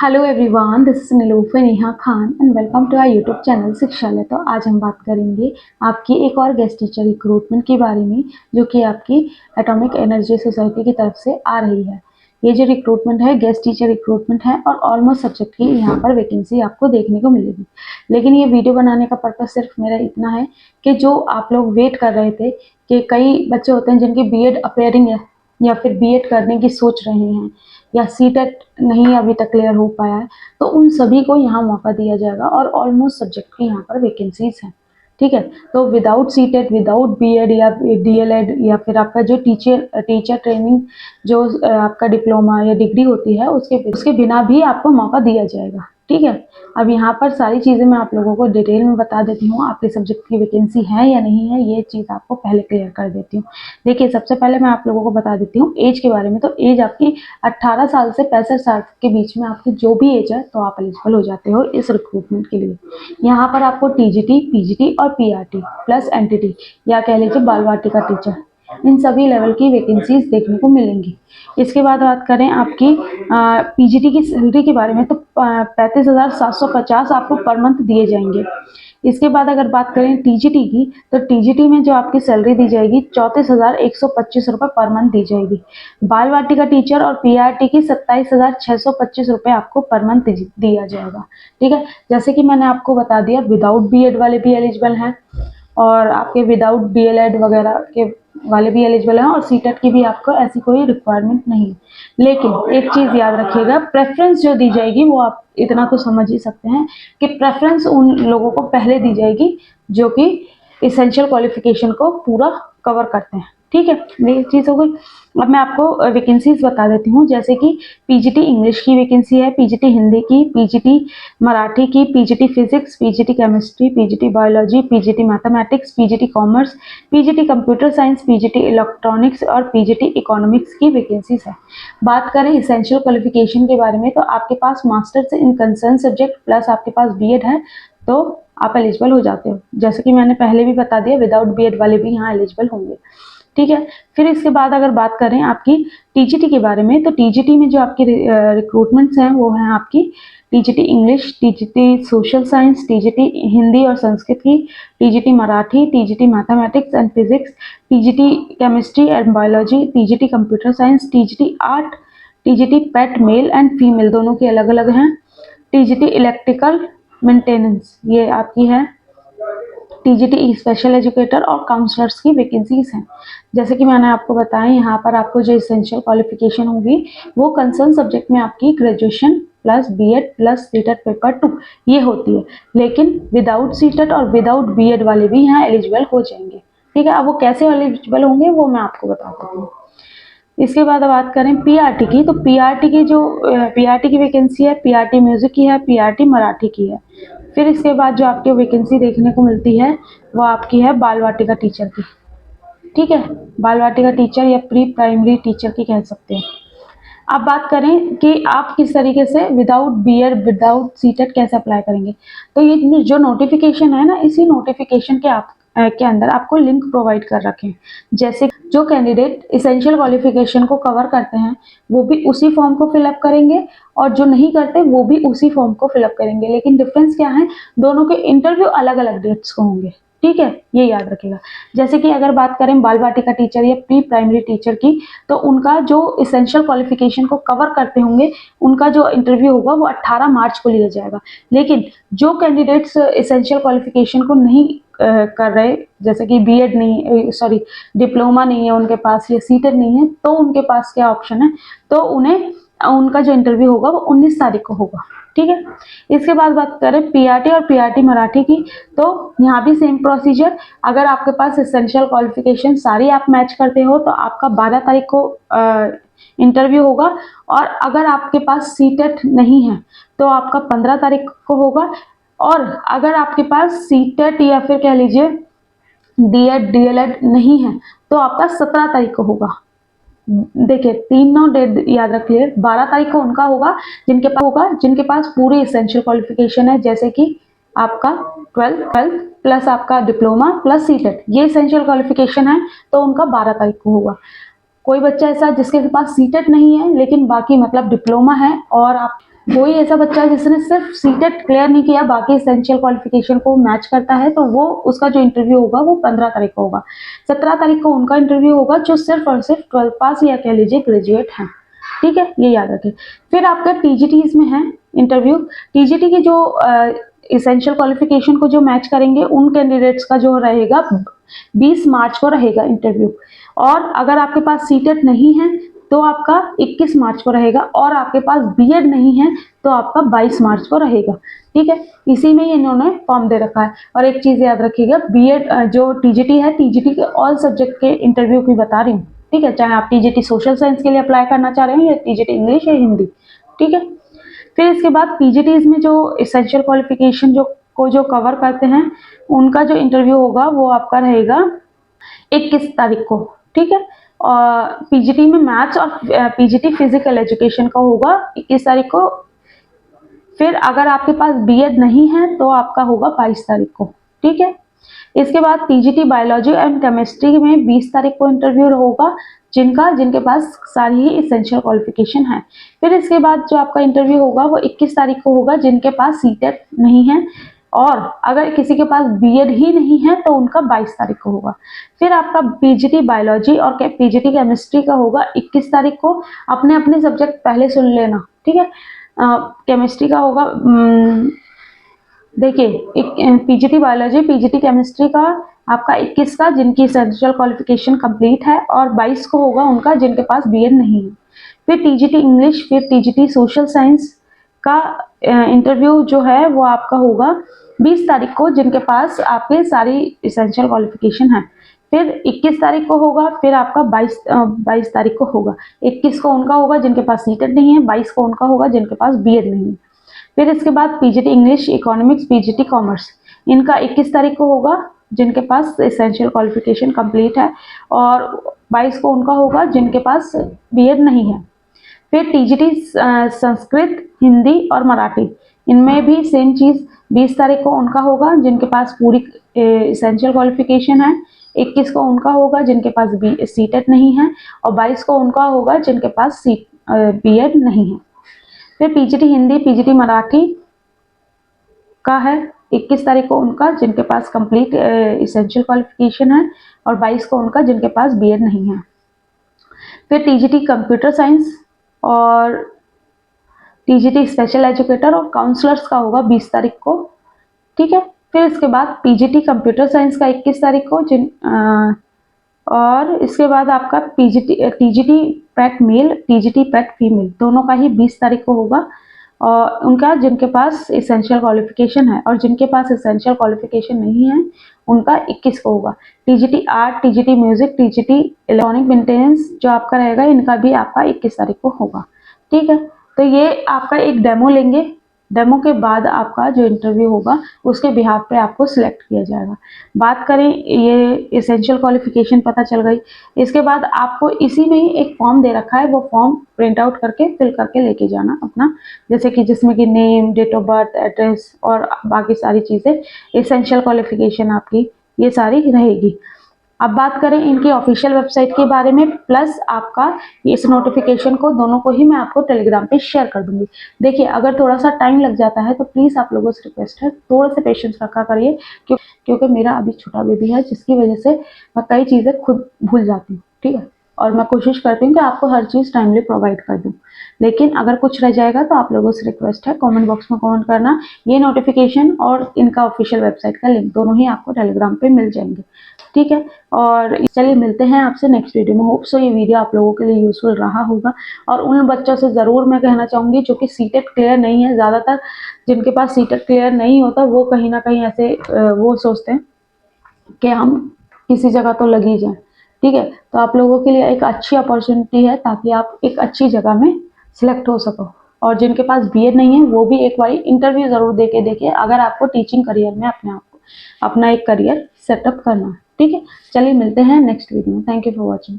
Hello everyone, this is Nilufar Neha Khan and welcome to our YouTube channel Shikshalaya. तो आज हम बात करेंगे आपकी एक और गेस्ट टीचर रिक्रूटमेंट के बारे में, जो कि आपकी एटॉमिक एनर्जी सोसाइटी की तरफ से आ रही है। ये जो रिक्रूटमेंट है गेस्ट टीचर रिक्रूटमेंट है और ऑलमोस्ट सब्जेक्ट की यहाँ पर वैकेंसी आपको देखने को मिलेगी। लेकिन ये वीडियो बनाने का पर्पज सिर्फ मेरा इतना है कि जो आप लोग वेट कर रहे थे कि कई बच्चे होते हैं जिनकी बीएड अपेयरिंग है या फिर बीएड करने की सोच रहे हैं या सीटेट नहीं अभी तक क्लियर हो पाया है, तो उन सभी को यहाँ मौका दिया जाएगा और ऑलमोस्ट सब्जेक्ट की यहाँ पर वैकेंसीज हैं। ठीक है, तो विदाउट सीटेट, विदाउट बीएड या डीएलएड या फिर आपका जो टीचर ट्रेनिंग जो आपका डिप्लोमा या डिग्री होती है उसके बिना भी आपको मौका दिया जाएगा। ठीक है, अब यहाँ पर सारी चीज़ें मैं आप लोगों को डिटेल में बता देती हूँ। आपके सब्जेक्ट की वैकेंसी है या नहीं है, ये चीज़ आपको पहले क्लियर कर देती हूँ। देखिए, सबसे पहले मैं आप लोगों को बता देती हूँ एज के बारे में। तो एज आपकी 18 साल से 65 साल के बीच में आपकी जो भी एज है तो आप एलिजिबल हो जाते हो इस रिक्रूटमेंट के लिए। यहाँ पर आपको टीजीटी, पीजीटी और पीआरटी प्लस एनटीटी या कह लीजिए बाल वाटिका टीचर, इन सभी लेवल की वैकेंसीज देखने को मिलेंगी। इसके बाद बात करें आपकी पीजीटी की सैलरी के बारे में, तो 35,750 आपको पर मंथ दिए जाएंगे। इसके बाद अगर बात करें टीजीटी की, तो टीजीटी में जो आपकी सैलरी दी जाएगी 34,125 रुपये पर मंथ दी जाएगी। बाल वाटिका टीचर और पीआरटी की 27,625 रुपये आपको पर मंथ दिया जाएगा। ठीक है, जैसे कि मैंने आपको बता दिया, विदाउट बीएड वाले भी एलिजिबल हैं और आपके विदाउट डीएलएड वगैरह के वाले भी एलिजिबल हैं और सीटेट की भी आपको ऐसी कोई रिक्वायरमेंट नहीं है। लेकिन एक चीज़ याद रखिएगा, प्रेफरेंस जो दी जाएगी वो आप इतना तो समझ ही सकते हैं कि प्रेफरेंस उन लोगों को पहले दी जाएगी जो कि इसेंशियल क्वालिफिकेशन को पूरा कवर करते हैं। ठीक है, ये चीज़ हो गई। अब मैं आपको वैकेंसीज बता देती हूँ, जैसे कि पीजीटी इंग्लिश की वैकेंसी है, पीजीटी हिंदी की, पीजीटी मराठी की, PGT physics, PGT chemistry, PGT biology, PGT mathematics, PGT commerce, PGT computer science, PGT electronics और पीजीटी इकोनॉमिक्स की वैकेंसीज है। बात करें इसेंशियल क्वालिफिकेशन के बारे में, तो आपके पास masters in concern subject plus आपके पास बीएड है तो आप एलिजिबल हो जाते हो। जैसे कि मैंने पहले भी बता दिया, विदाउट बीएड वाले भी यहाँ एलिजिबल होंगे। ठीक है, फिर इसके बाद अगर बात करें आपकी टीजीटी के बारे में, तो टीजीटी में जो आपकी रिक्रूटमेंट्स हैं वो हैं आपकी TGT English, TGT social science, TGT Hindi और संस्कृत की, TGT Marathi, TGT mathematics and physics, TGT chemistry and biology, TGT computer science, TGT art, TGT pet male and female दोनों के अलग अलग हैं, टीजीटी इलेक्ट्रिकल मेंटेनेंस ये आपकी है, टीजीटी स्पेशल एजुकेटर और काउंसलर्स की वैकेंसीज हैं। जैसे कि मैंने आपको बताया, यहाँ पर आपको जो इसेंशियल क्वालिफिकेशन होगी वो कंसर्न सब्जेक्ट में आपकी graduation plus BEd plus CTET paper 2 ये होती है। लेकिन विदाउट सीटेट और विदाउट बीएड वाले भी यहाँ एलिजिबल हो जाएंगे। ठीक है, अब वो कैसे एलिजिबल होंगे वो मैं आपको बताता हूँ। इसके बाद बात करें पीआरटी की, तो पीआरटी की वैकेंसी है, पीआरटी म्यूजिक की है, पीआरटी मराठी की है। फिर इसके बाद जो आपकी वैकेंसी देखने को मिलती है वो आपकी है बाल वाटिका टीचर की। ठीक है, बाल वाटिका टीचर या प्री प्राइमरी टीचर की कह सकते हैं। अब बात करें कि आप किस तरीके से विदाउट बीएड विदाउट सीटेट कैसे अप्लाई करेंगे, तो ये जो नोटिफिकेशन है ना, इसी नोटिफिकेशन के अंदर आपको लिंक प्रोवाइड कर रखे हैं। जैसे जो कैंडिडेट इसेंशियल क्वालिफिकेशन को कवर करते हैं वो भी उसी फॉर्म को फिलअप करेंगे और जो नहीं करते वो भी उसी फॉर्म को फिलअप करेंगे। लेकिन डिफरेंस क्या है, दोनों के इंटरव्यू अलग अलग डेट्स को होंगे। ठीक है, ये याद रखिएगा। जैसे कि अगर बात करें बाल वाटिका टीचर या प्री प्राइमरी टीचर की, तो उनका जो इसेंशियल क्वालिफिकेशन को कवर करते होंगे उनका जो इंटरव्यू होगा वो 18 मार्च को लिया जाएगा। लेकिन जो कैंडिडेट्स इसेंशियल क्वालिफिकेशन को नहीं कर रहे, जैसे कि बीएड नहीं, सॉरी डिप्लोमा नहीं है उनके पास या सीटेट नहीं है, तो उनके पास क्या ऑप्शन है, तो उन्हें उनका जो इंटरव्यू होगा वो 19 तारीख को होगा। ठीक है, इसके बाद बात करें पीआरटी और पीआरटी मराठी की, तो यहाँ भी सेम प्रोसीजर। अगर आपके पास इसेंशियल क्वालिफिकेशन सारी आप मैच करते हो तो आपका 12 तारीख को इंटरव्यू होगा, और अगर आपके पास सीटेट नहीं है तो आपका 15 तारीख को होगा, और अगर आपके पास सीटेट या फिर कह लीजिए बीएड डीएलएड नहीं है तो आपका 17 तारीख को होगा। देखिए, तीनों डेट याद रखिए। 12 तारीख को उनका होगा जिनके पास पूरी इसेंशियल क्वालिफिकेशन है, जैसे कि आपका 12th प्लस आपका डिप्लोमा प्लस सीटेट, ये इसेंशियल क्वालिफिकेशन है, तो उनका 12 तारीख को होगा। कोई बच्चा ऐसा जिसके पास सीटेट नहीं है लेकिन बाकी मतलब डिप्लोमा है और आप कोई ऐसा बच्चा जिसने सिर्फ सीटेट क्लियर नहीं किया, बाकी एसेंशियल क्वालिफिकेशन को मैच करता है, तो वो उसका जो इंटरव्यू होगा वो 15 तारीख को होगा। 17 तारीख को उनका इंटरव्यू होगा जो सिर्फ और सिर्फ 12 पास या कह लीजिए ग्रेजुएट हैं। ठीक है, ये याद रखें। फिर आपका टीजीटीज में है इंटरव्यू। टीजीटी की जो एसेंशियल क्वालिफिकेशन को जो मैच करेंगे उन कैंडिडेट्स का जो रहेगा 20 मार्च को रहेगा इंटरव्यू। और अगर आपके पास सीटेट नहीं है तो आपका 21 मार्च को रहेगा, और आपके पास बीएड नहीं है तो आपका 22 मार्च को रहेगा। ठीक है, इसी में इन्होंने फॉर्म दे रखा है। और एक चीज याद रखिएगा, बीएड जो टीजीटी है, टीजीटी के ऑल सब्जेक्ट के इंटरव्यू की बता रही हूँ। ठीक है, चाहे आप टीजीटी सोशल साइंस के लिए अप्लाई करना चाह रहे हो या टीजीटी इंग्लिश या हिंदी। ठीक है, फिर इसके बाद पीजीटीज में जो एसेंशियल क्वालिफिकेशन जो कवर करते हैं उनका जो इंटरव्यू होगा वो आपका रहेगा 21 तारीख को। ठीक है, और पीजीटी में मैथ्स और पीजीटी फिजिकल एजुकेशन का होगा 21 तारीख को। फिर अगर आपके पास बीएड नहीं है तो आपका होगा 22 तारीख को। ठीक है, इसके बाद पीजीटी बायोलॉजी एंड केमिस्ट्री में 20 तारीख को इंटरव्यू होगा, जिनके पास सारी ही एसेंशियल क्वालिफिकेशन है। फिर इसके बाद जो आपका इंटरव्यू होगा वो 21 तारीख को होगा, जिनके पास सीटेट नहीं है, और अगर किसी के पास बीएड ही नहीं है तो उनका 22 तारीख को होगा। फिर आपका पीजीटी बायोलॉजी और पीजीटी केमिस्ट्री का होगा 21 तारीख को। अपने अपने सब्जेक्ट पहले सुन लेना। ठीक है, केमिस्ट्री का होगा, देखिए पीजीटी बायोलॉजी पीजीटी केमिस्ट्री का आपका 21 का, जिनकी एसेंशियल क्वालिफिकेशन कंप्लीट है, और 22 को होगा उनका जिनके पास बीएड नहीं है। फिर टीजीटी इंग्लिश, फिर टीजीटी सोशल साइंस का इंटरव्यू जो है वो आपका होगा 20 तारीख को, जिनके पास आपके सारी एसेंशियल क्वालिफिकेशन है। फिर 21 तारीख को होगा, फिर आपका 22 तारीख को होगा। 21 को उनका होगा जिनके पास सीटेट नहीं है, 22 को उनका होगा जिनके पास बीएड नहीं है। फिर इसके बाद PGT English, economics, PGT commerce, इनका 21 तारीख को होगा जिनके पास एसेंशियल क्वालिफिकेशन कंप्लीट है, और 22 को उनका होगा जिनके पास बीएड नहीं है। फिर टीजीटी संस्कृत, हिंदी और मराठी, इनमें भी सेम चीज 20 तारीख को उनका होगा जिनके पास पूरी एसेंशियल क्वालिफिकेशन है। 21 को उनका होगा जिनके पास सीटेट नहीं है, और 22 को उनका होगा जिनके पास बीएड नहीं है। फिर पीजीटी हिंदी, पीजीटी मराठी का है 21 तारीख को उनका जिनके पास कंप्लीट एसेंशियल क्वालिफिकेशन है, और 22 को उनका जिनके पास बीएड नहीं है। फिर टीजीटी कंप्यूटर साइंस और टीजीटी स्पेशल एजुकेटर और काउंसलर्स का होगा 20 तारीख को। ठीक है, फिर इसके बाद पीजीटी कंप्यूटर साइंस का 21 तारीख को, और इसके बाद आपका TGT PET male, TGT PET female, दोनों का ही 20 तारीख को होगा, और उनका जिनके पास एसेंशियल क्वालिफिकेशन है, और जिनके पास एसेंशियल क्वालिफिकेशन नहीं है उनका 21 को होगा। TGT art, TGT music, TGT electronic maintenance जो आपका रहेगा, इनका भी आपका 21 तारीख को होगा। ठीक है, तो ये आपका एक डेमो लेंगे, डेमो के बाद आपका जो इंटरव्यू होगा उसके बिहाफ पे आपको सिलेक्ट किया जाएगा। बात करें, ये एसेंशियल क्वालिफिकेशन पता चल गई। इसके बाद आपको इसी में ही एक फॉर्म दे रखा है, वो फॉर्म प्रिंट आउट करके फिल करके लेके जाना अपना, जैसे कि जिसमें कि name, date of birth, address और बाकी सारी चीज़ें, एसेंशियल क्वालिफिकेशन आपकी ये सारी रहेगी। अब बात करें इनकी ऑफिशियल वेबसाइट के बारे में, प्लस आपका इस नोटिफिकेशन को दोनों को ही मैं आपको टेलीग्राम पे शेयर कर दूंगी। देखिए, अगर थोड़ा सा टाइम लग जाता है तो प्लीज़ आप लोगों से रिक्वेस्ट है थोड़ा सा पेशेंस रखा करिए, क्योंकि मेरा अभी छोटा बेबी है जिसकी वजह से मैं कई चीज़ें खुद भूल जाती हूँ। ठीक है, और मैं कोशिश करती हूँ कि आपको हर चीज़ टाइमली प्रोवाइड कर दूँ, लेकिन अगर कुछ रह जाएगा तो आप लोगों से रिक्वेस्ट है कमेंट बॉक्स में कमेंट करना। ये नोटिफिकेशन और इनका ऑफिशियल वेबसाइट का लिंक दोनों ही आपको टेलीग्राम पे मिल जाएंगे। ठीक है, और चलिए मिलते हैं आपसे नेक्स्ट वीडियो में। होप सो ये वीडियो आप लोगों के लिए यूजफुल रहा होगा, और उन बच्चों से ज़रूर मैं कहना चाहूँगी जो कि सीटेट क्लियर नहीं है, ज़्यादातर जिनके पास सीटेट क्लियर नहीं होता वो कहीं ना कहीं ऐसे वो सोचते हैं कि हम किसी जगह तो लग ही जाए। ठीक है, तो आप लोगों के लिए एक अच्छी अपॉर्चुनिटी है ताकि आप एक अच्छी जगह में सिलेक्ट हो सको। और जिनके पास बीएड नहीं है वो भी एक बार इंटरव्यू ज़रूर दे के देखिए, अगर आपको टीचिंग करियर में अपने आप को अपना एक करियर सेटअप करना है। ठीक है, चलिए मिलते हैं नेक्स्ट वीडियो में। Thank you for watching.